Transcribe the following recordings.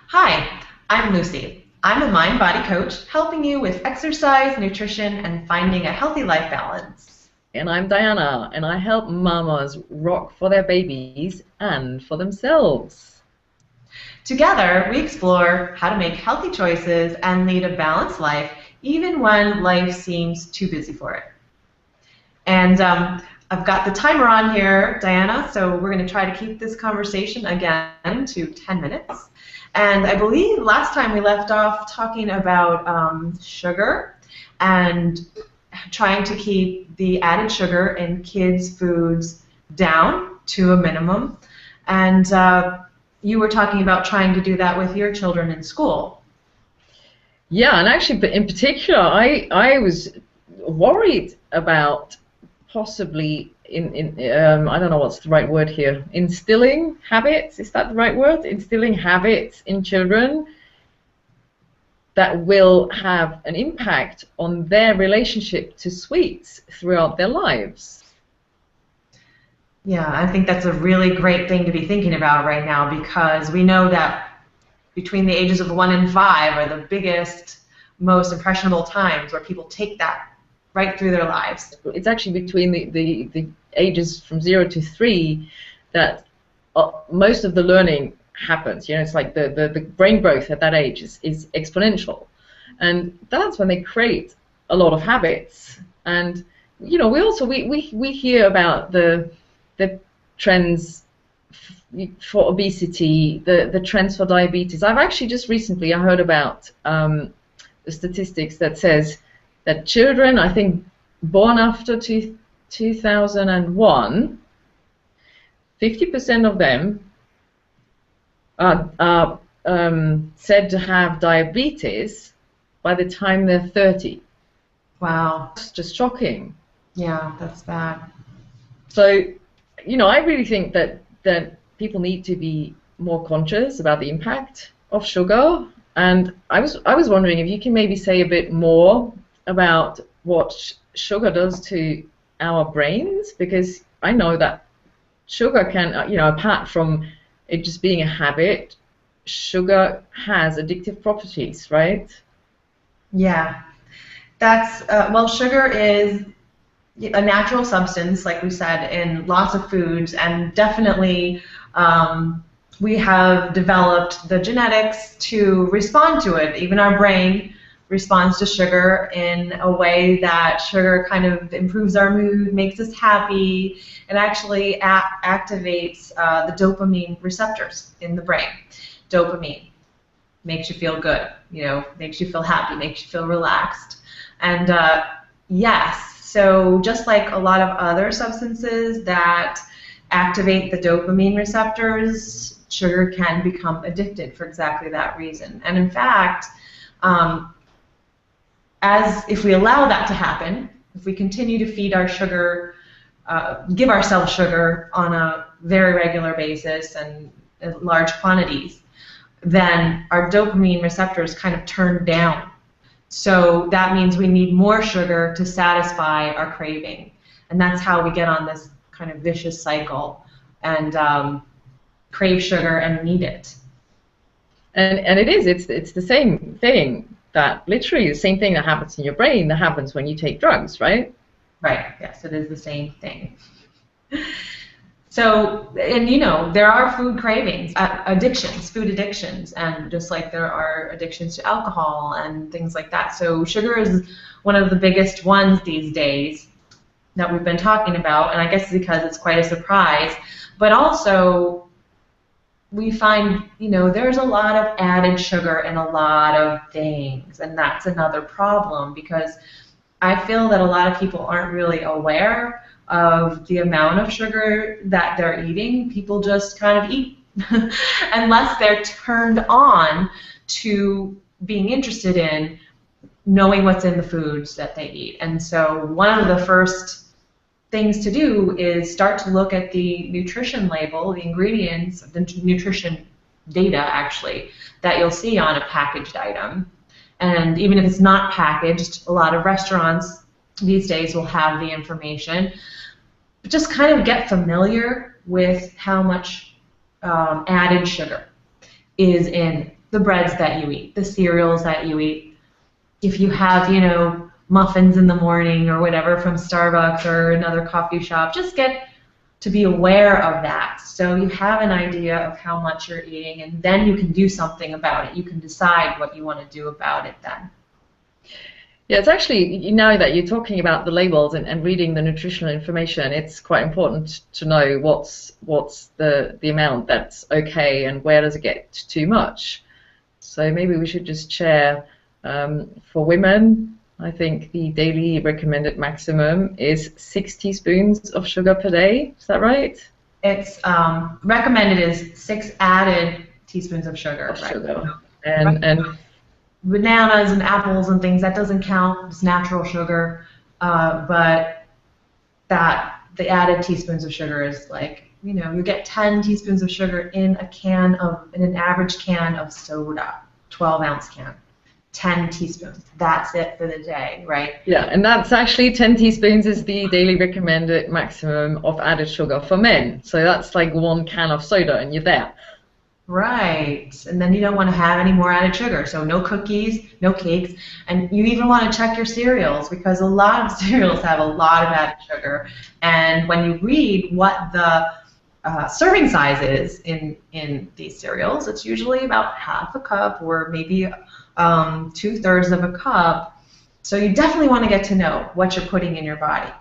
Hi, I'm Lucy. I'm a mind-body coach helping you with exercise, nutrition, and finding a healthy life balance. And I'm Diana, and I help mamas rock for their babies and for themselves. Together, we explore how to make healthy choices and lead a balanced life even when life seems too busy for it. And I've got the timer on here, Diana, so we're going to try to keep this conversation again to 10 minutes. And I believe last time we left off talking about sugar and trying to keep the added sugar in kids' foods down to a minimum. And you were talking about trying to do that with your children in school. Yeah, and actually, in particular, I was worried about possibly I don't know what's the right word here. Instilling habits, is that the right word? Instilling habits in children that will have an impact on their relationship to sweets throughout their lives. Yeah, I think that's a really great thing to be thinking about right now, because we know that between the ages of 1 and 5 are the biggest, most impressionable times where people take that right through their lives. It's actually between the ages from 0 to 3 that most of the learning happens. You know, it's like the brain growth at that age is exponential. And that's when they create a lot of habits. And, you know, we hear about the trends for obesity, the trends for diabetes. I've actually just recently I heard about the statistics that says that children, I think, born after 2001, 50% of them are said to have diabetes by the time they're 30. Wow. It's just shocking. Yeah, that's bad. So, you know, I really think that people need to be more conscious about the impact of sugar. And I was wondering if you can maybe say a bit more about what sugar does to our brains, because I know that sugar can, you know, apart from it just being a habit, sugar has addictive properties, right? Yeah, that's, well, sugar is a natural substance, like we said, in lots of foods, and definitely we have developed the genetics to respond to it. Even our brain responds to sugar in a way that sugar kind of improves our mood, makes us happy, and actually activates the dopamine receptors in the brain. Dopamine makes you feel good, you know, makes you feel happy, makes you feel relaxed. And yes, so just like a lot of other substances that activate the dopamine receptors, sugar can become addicted for exactly that reason. And in fact, as if we allow that to happen, if we continue to feed our sugar, give ourselves sugar on a very regular basis and in large quantities, then our dopamine receptors kind of turn down. So that means we need more sugar to satisfy our craving. And that's how we get on this kind of vicious cycle and crave sugar and need it. And it's the same thing, that literally the same thing that happens in your brain that happens when you take drugs, right? Right, yes, it is the same thing. So, and you know, there are food cravings, addictions, food addictions, and just like there are addictions to alcohol and things like that. So sugar is one of the biggest ones these days that we've been talking about, and I guess because it's quite a surprise. But also, we find, you know, there's a lot of added sugar in a lot of things, and that's another problem, because I feel that a lot of people aren't really aware of the amount of sugar that they're eating. People just kind of eat unless they're turned on to being interested in knowing what's in the foods that they eat. And so one of the first things to do is start to look at the nutrition label, the ingredients, the nutrition data actually, that you'll see on a packaged item. And even if it's not packaged, a lot of restaurants these days will have the information. But just kind of get familiar with how much added sugar is in the breads that you eat, the cereals that you eat. If you have, you know, muffins in the morning or whatever from Starbucks or another coffee shop, just get to be aware of that. So you have an idea of how much you're eating, and then you can do something about it. You can decide what you want to do about it then. Yeah, it's actually, now that you're talking about the labels and reading the nutritional information, it's quite important to know what's the amount that's okay and where does it get too much. So maybe we should just share, for women, I think the daily recommended maximum is 6 teaspoons of sugar per day. Is that right? It's recommended is 6 added teaspoons of sugar. Of right? sugar. And bananas and apples and things, that doesn't count. It's natural sugar, but the added teaspoons of sugar is like, you know, you get 10 teaspoons of sugar in an average can of soda, 12-ounce can. 10 teaspoons. That's it for the day, right? Yeah, and that's actually 10 teaspoons is the daily recommended maximum of added sugar for men. So that's like 1 can of soda and you're there. Right, and then you don't want to have any more added sugar, so no cookies, no cakes, and you even want to check your cereals because a lot of cereals have a lot of added sugar, and when you read what the serving size is in these cereals, it's usually about half a cup or maybe 2/3 of a cup, so you definitely want to get to know what you're putting in your body.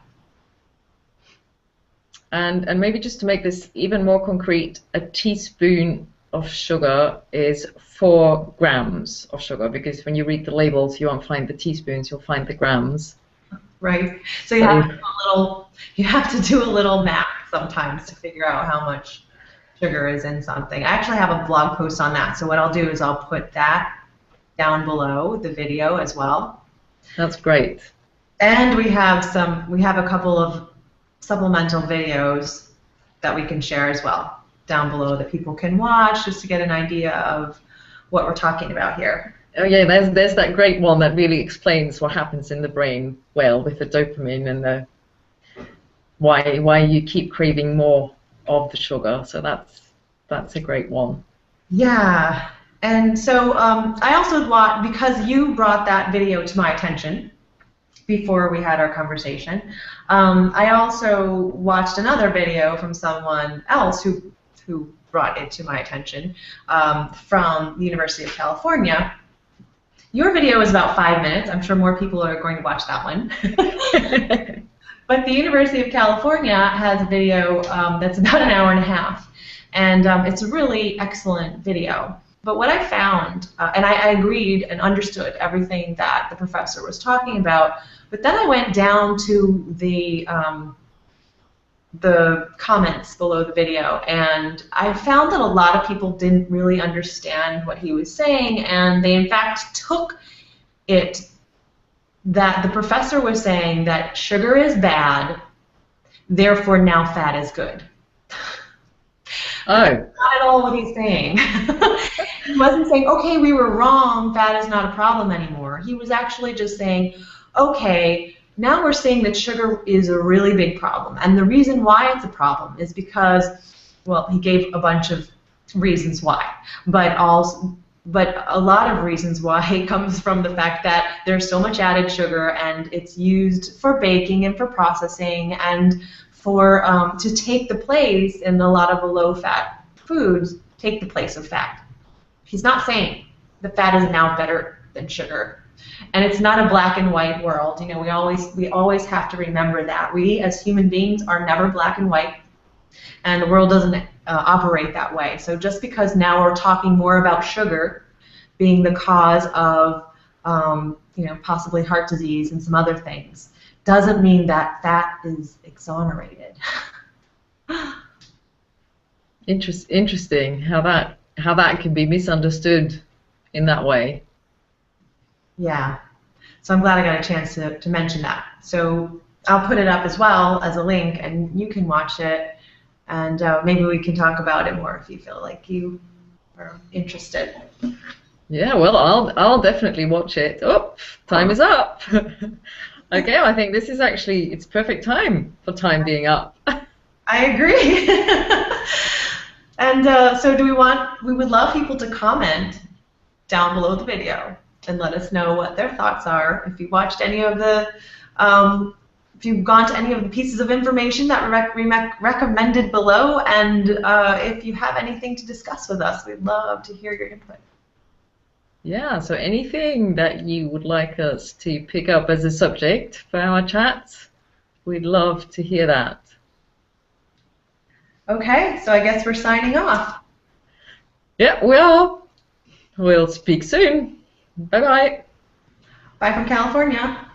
And maybe just to make this even more concrete, a teaspoon of sugar is 4 grams of sugar, because when you read the labels you won't find the teaspoons, you'll find the grams. Right. So you have to do a little math sometimes to figure out how much sugar is in something. I actually have a blog post on that, so what I'll do is I'll put that down below the video as well. That's great. And we have a couple of supplemental videos that we can share as well down below that people can watch just to get an idea of what we're talking about here. Oh yeah, there's that great one that really explains what happens in the brain, well, with the dopamine and the why you keep craving more of the sugar. So that's a great one. Yeah, and so I also because you brought that video to my attention before we had our conversation, I also watched another video from someone else who brought it to my attention from the University of California. Your video is about 5 minutes. I'm sure more people are going to watch that one. But the University of California has a video that's about an hour and a half. And it's a really excellent video. But what I found, and I agreed and understood everything that the professor was talking about, but then I went down to the comments below the video, and I found that a lot of people didn't really understand what he was saying, and they in fact took it that the professor was saying that sugar is bad, therefore now fat is good. Oh. That's not at all what he's saying. He wasn't saying, okay, we were wrong, fat is not a problem anymore. He was actually just saying, okay, now we're seeing that sugar is a really big problem. And the reason why it's a problem is because, well, he gave a bunch of reasons why, but a lot of reasons why comes from the fact that there's so much added sugar and it's used for baking and for processing and for to take the place in a lot of the low-fat foods, take the place of fat. He's not saying the fat is now better than sugar. And it's not a black and white world. You know, we always have to remember that. We as human beings are never black and white, and the world doesn't operate that way. So just because now we're talking more about sugar being the cause of possibly heart disease and some other things, doesn't mean that fat is exonerated. Interesting how that can be misunderstood in that way. Yeah, so I'm glad I got a chance to mention that. So I'll put it up as well as a link, and you can watch it, and maybe we can talk about it more if you feel like you are interested. Yeah, well, I'll definitely watch it. Oh, time is up. Okay, I think this is actually, it's perfect time for time being up. I agree. And so we would love people to comment down below the video and let us know what their thoughts are. If you watched any of the, if you've gone to any of the pieces of information that we recommended below, and if you have anything to discuss with us, we'd love to hear your input. Yeah, so anything that you would like us to pick up as a subject for our chats, we'd love to hear that. Okay, so I guess we're signing off. Yeah, we are. We'll speak soon. Bye-bye. Bye from California.